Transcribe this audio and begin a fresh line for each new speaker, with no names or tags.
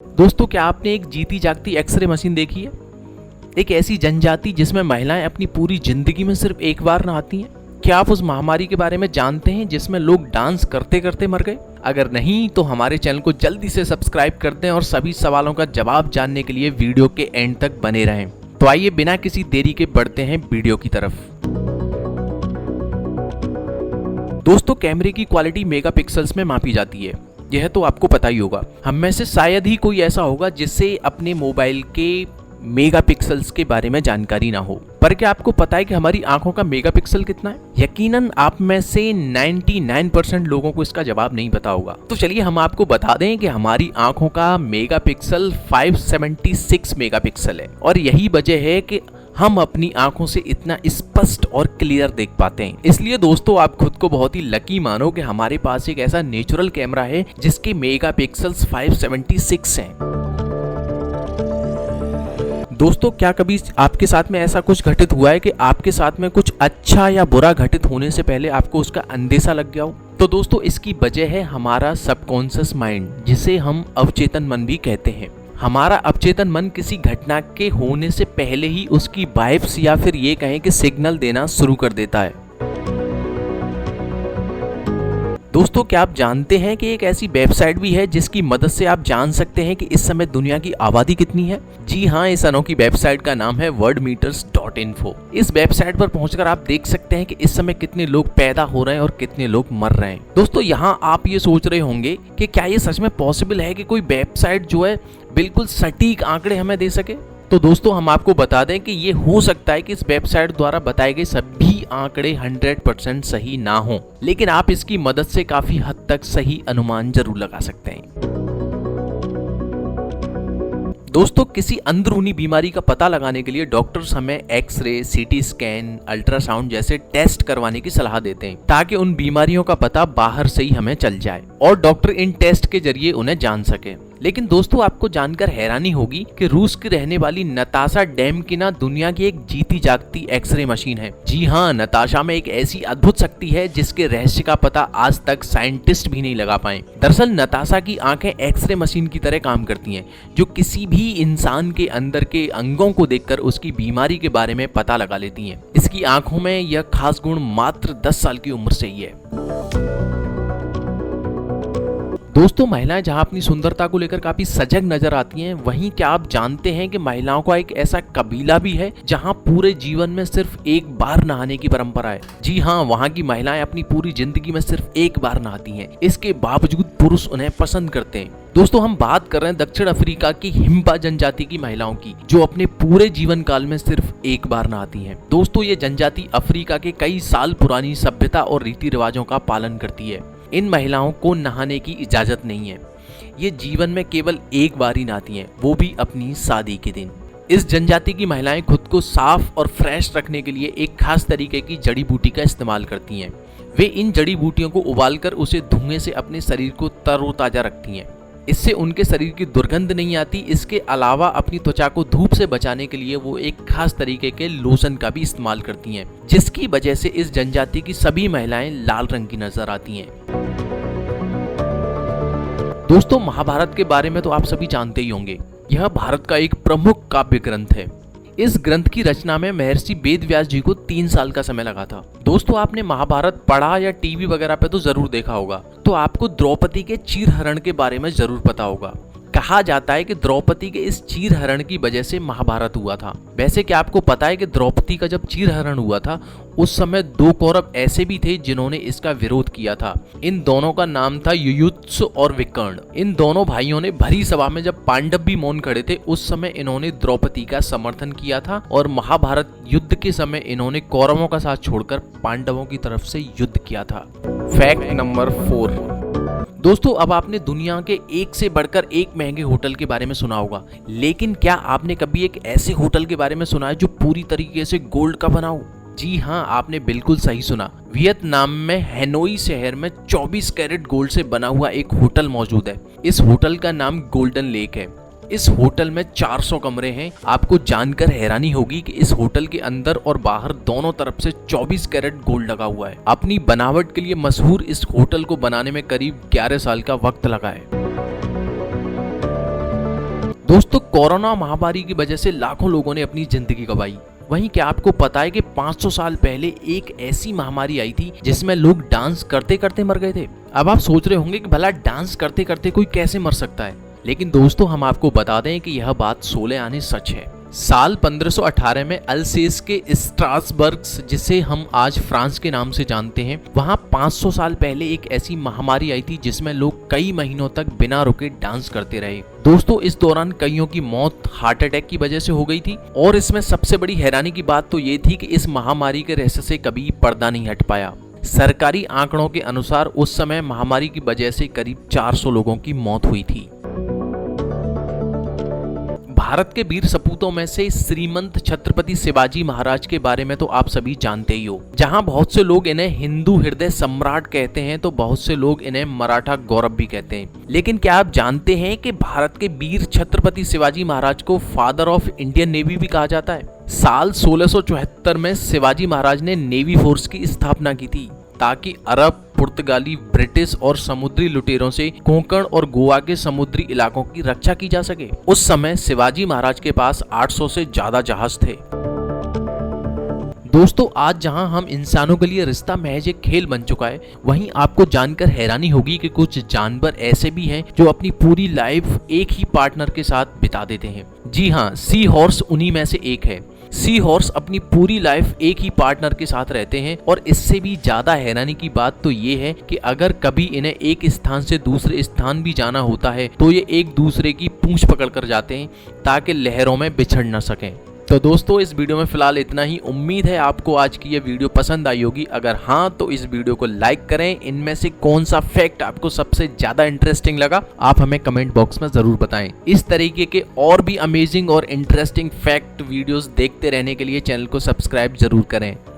दोस्तों, क्या आपने एक जीती जागती एक्सरे मशीन देखी है? एक ऐसी जनजाति जिसमें महिलाएं अपनी पूरी जिंदगी में सिर्फ एक बार नहाती हैं। क्या आप उस महामारी के बारे में जानते हैं जिसमें लोग डांस करते करते मर गए? अगर नहीं तो हमारे चैनल को जल्दी से सब्सक्राइब कर दें और सभी सवालों का जवाब जानने के लिए वीडियो के एंड तक बने रहें। तो आइए बिना किसी देरी के बढ़ते हैं वीडियो की तरफ। दोस्तों, कैमरे की क्वालिटी मेगापिक्सल्स में मापी जाती है। यह तो आपको पता ही होगा। हम में से शायद ही कोई ऐसा होगा जिससे अपने मोबाइल के मेगापिक्सल्स के बारे में जानकारी ना हो। पर क्या आपको पता है कि हमारी आंखों का मेगापिक्सल कितना है? यकीनन आप में से 99% लोगों को इसका जवाब नहीं पता होगा। तो चलिए हम आपको बता दें कि हमारी आंखों का मेगापिक्सल 576 मेगापिक्सल है और यही वजह है कि हम अपनी आंखों से इतना स्पष्ट और क्लियर देख पाते हैं। इसलिए दोस्तों, आप खुद को बहुत ही लकी मानो कि हमारे पास एक ऐसा नेचुरल कैमरा है जिसके मेगापिक्सल्स 576 हैं। दोस्तों, क्या कभी आपके साथ में ऐसा कुछ घटित हुआ है कि आपके साथ में कुछ अच्छा या बुरा घटित होने से पहले आपको उसका अंदेशा लग गया हो? तो दोस्तों, इसकी वजह है हमारा सबकॉन्शियस माइंड, जिसे हम अवचेतन मन भी कहते हैं। हमारा अवचेतन मन किसी घटना के होने से पहले ही उसकी वाइब्स या फिर ये कहें कि सिग्नल देना शुरू कर देता है। दोस्तों, क्या आप जानते हैं कि एक ऐसी वेबसाइट भी है जिसकी मदद से आप जान सकते हैं कि इस समय दुनिया की आबादी कितनी है? जी हाँ, इस अनोखी वेबसाइट का नाम है worldmeters.info। इस वेबसाइट पर पहुंचकर आप देख सकते हैं कि इस समय कितने लोग पैदा हो रहे हैं और कितने लोग मर रहे हैं। दोस्तों, यहाँ आप ये सोच रहे होंगे कि क्या ये सच में पॉसिबल है कि कोई वेबसाइट जो है बिल्कुल सटीक आंकड़े हमें दे सके? तो दोस्तों, हम आपको बता दें कि ये हो सकता है कि इस वेबसाइट द्वारा बताए गए सभी आंकड़े 100% सही ना हो, लेकिन आप इसकी मदद से काफी हद तक सही अनुमान जरूर लगा सकते हैं। दोस्तों, किसी अंदरूनी बीमारी का पता लगाने के लिए डॉक्टर्स हमें एक्सरे, सीटी स्कैन, अल्ट्रासाउंड जैसे टेस्ट करवाने की सलाह देते हैं ताकि उन बीमारियों का पता बाहर से ही हमें चल जाए और डॉक्टर इन टेस्ट के जरिए उन्हें जान सके। लेकिन दोस्तों, आपको जानकर हैरानी होगी कि रूस की रहने वाली नताशा डेमकिना दुनिया की एक जीती जागती एक्सरे मशीन है। जी हाँ, नताशा में एक ऐसी अद्भुत शक्ति है जिसके रहस्य का पता आज तक साइंटिस्ट भी नहीं लगा पाए। दरअसल नताशा की आंखें एक्सरे मशीन की तरह काम करती हैं, जो किसी भी इंसान के अंदर के अंगों को देखकर उसकी बीमारी के बारे में पता लगा लेती हैं। इसकी आंखों में यह खास गुण मात्र 10 साल की उम्र से ही है। दोस्तों, महिलाएं जहां अपनी सुंदरता को लेकर काफी सजग नजर आती हैं, वहीं क्या आप जानते हैं कि महिलाओं का एक ऐसा कबीला भी है जहां पूरे जीवन में सिर्फ एक बार नहाने की परंपरा है? जी हाँ, वहां की महिलाएं अपनी पूरी जिंदगी में सिर्फ एक बार नहाती हैं। इसके बावजूद पुरुष उन्हें पसंद करते हैं। दोस्तों, हम बात कर रहे हैं दक्षिण अफ्रीका की हिम्बा जनजाति की महिलाओं की, जो अपने पूरे जीवन काल में सिर्फ एक बार नहाती हैं। दोस्तों, ये जनजाति अफ्रीका के कई साल पुरानी सभ्यता और रीति रिवाजों का पालन करती है। इन महिलाओं को नहाने की इजाजत नहीं है। ये जीवन में केवल एक बार ही नहाती हैं, वो भी अपनी शादी के दिन। इस जनजाति की महिलाएं खुद को साफ और फ्रेश रखने के लिए एक खास तरीके की जड़ी बूटी का इस्तेमाल करती हैं। वे इन जड़ी बूटियों को उबालकर उसे धुएं से अपने शरीर को तरोताजा रखती हैं। इससे उनके शरीर की दुर्गंध नहीं आती। इसके अलावा अपनी त्वचा को धूप से बचाने के लिए वो एक खास तरीके के लोशन का भी इस्तेमाल करती हैं, जिसकी वजह से इस जनजाति की सभी महिलाएं लाल रंग की नजर आती हैं। दोस्तों, महाभारत के बारे में तो आप सभी जानते ही होंगे। यह भारत का एक प्रमुख काव्य ग्रंथ है। इस ग्रंथ की रचना में महर्षि वेदव्यास जी को 3 साल का समय लगा था। दोस्तों, आपने महाभारत पढ़ा या टीवी वगैरह पे तो जरूर देखा होगा, तो आपको द्रौपदी के चीरहरण के बारे में जरूर पता होगा। कहा जाता है कि द्रौपदी के इस चीरहरण की वजह से महाभारत हुआ था। वैसे क्या आपको पता है कि द्रौपदी का जब चीरहरण हुआ था उस समय 2 कौरव ऐसे भी थे जिन्होंने इसका विरोध किया था। इन दोनों का नाम था युयुत्सु और विकर्ण। इन दोनों भाइयों ने भरी सभा में जब पांडव भी मौन खड़े थे उस समय इन्होंने द्रौपदी का समर्थन किया था और महाभारत युद्ध के समय इन्होंने कौरवों का साथ छोड़कर पांडवों की तरफ से युद्ध किया था। Fact number 4। दोस्तों, अब आपने दुनिया के एक से बढ़कर एक महंगे होटल के बारे में सुना होगा, लेकिन क्या आपने कभी एक ऐसे होटल के बारे में सुना है जो पूरी तरीके से गोल्ड का बना हो? जी हाँ, आपने बिल्कुल सही सुना। वियतनाम में हैनोई शहर में 24 कैरेट गोल्ड से बना हुआ एक होटल मौजूद है। इस होटल का नाम गोल्डन लेक है। इस होटल में 400 कमरे हैं। आपको जानकर हैरानी होगी कि इस होटल के अंदर और बाहर दोनों तरफ से 24 कैरेट गोल्ड लगा हुआ है। अपनी बनावट के लिए मशहूर इस होटल को बनाने में करीब 11 साल का वक्त लगा है। दोस्तों कोरोना महामारी की वजह से लाखों लोगों ने अपनी जिंदगी गंवाई। वहीं क्या आपको पता है कि 500 साल पहले एक ऐसी महामारी आई थी जिसमें लोग डांस करते करते मर गए थे। अब आप सोच रहे होंगे कि भला डांस करते करते कोई कैसे मर सकता है, लेकिन दोस्तों हम आपको बता दें कि यह बात 16 आने सच है। साल 1518 में अल्सेस के स्ट्रासबर्ग, जिसे हम आज फ्रांस के नाम से जानते हैं, वहां 500 साल पहले एक ऐसी महामारी आई थी जिसमें लोग कई महीनों तक बिना रुके डांस करते रहे। दोस्तों इस दौरान कईयों की मौत हार्ट अटैक की वजह से हो गई थी और इसमें सबसे बड़ी हैरानी की बात तो ये थी कि इस महामारी के रहस्य से कभी पर्दा नहीं हट पाया। सरकारी आंकड़ों के अनुसार उस समय महामारी की वजह से करीब 400 लोगों की मौत हुई थी। भारत के वीर सपूतों में से श्रीमंत छत्रपति शिवाजी महाराज के बारे में तो आप सभी जानते ही हो। जहां बहुत से लोग इन्हें हिंदू हृदय सम्राट कहते हैं तो बहुत से लोग इन्हें मराठा गौरव भी कहते हैं। लेकिन क्या आप जानते हैं कि भारत के वीर छत्रपति शिवाजी महाराज को फादर ऑफ इंडियन नेवी भी कहा जाता है। साल 1674 में शिवाजी महाराज ने नेवी फोर्स की स्थापना की थी ताकि अरब, पुर्तगाली, ब्रिटिश और समुद्री लुटेरों से कोंकण और गोवा के समुद्री इलाकों की रक्षा की जा सके। उस समय शिवाजी महाराज के पास 800 से ज्यादा जहाज थे। दोस्तों आज जहां हम इंसानों के लिए रिश्ता महज एक खेल बन चुका है, वहीं आपको जानकर हैरानी होगी कि कुछ जानवर ऐसे भी हैं जो अपनी पूरी लाइफ एक ही पार्टनर के साथ बिता देते हैं। जी हाँ, सी हॉर्स उन्हीं में से एक है। सी हॉर्स अपनी पूरी लाइफ एक ही पार्टनर के साथ रहते हैं और इससे भी ज्यादा हैरानी की बात तो ये है कि अगर कभी इन्हें एक स्थान से दूसरे स्थान भी जाना होता है तो ये एक दूसरे की पूंछ पकड़ कर जाते हैं ताकि लहरों में बिछड़ न सकें। तो दोस्तों इस वीडियो में फिलहाल इतना ही। उम्मीद है आपको आज की ये वीडियो पसंद आई होगी। अगर हाँ तो इस वीडियो को लाइक करें। इनमें से कौन सा फैक्ट आपको सबसे ज्यादा इंटरेस्टिंग लगा आप हमें कमेंट बॉक्स में जरूर बताएं। इस तरीके के और भी अमेजिंग और इंटरेस्टिंग फैक्ट वीडियोस देखते रहने के लिए चैनल को सब्सक्राइब जरूर करें।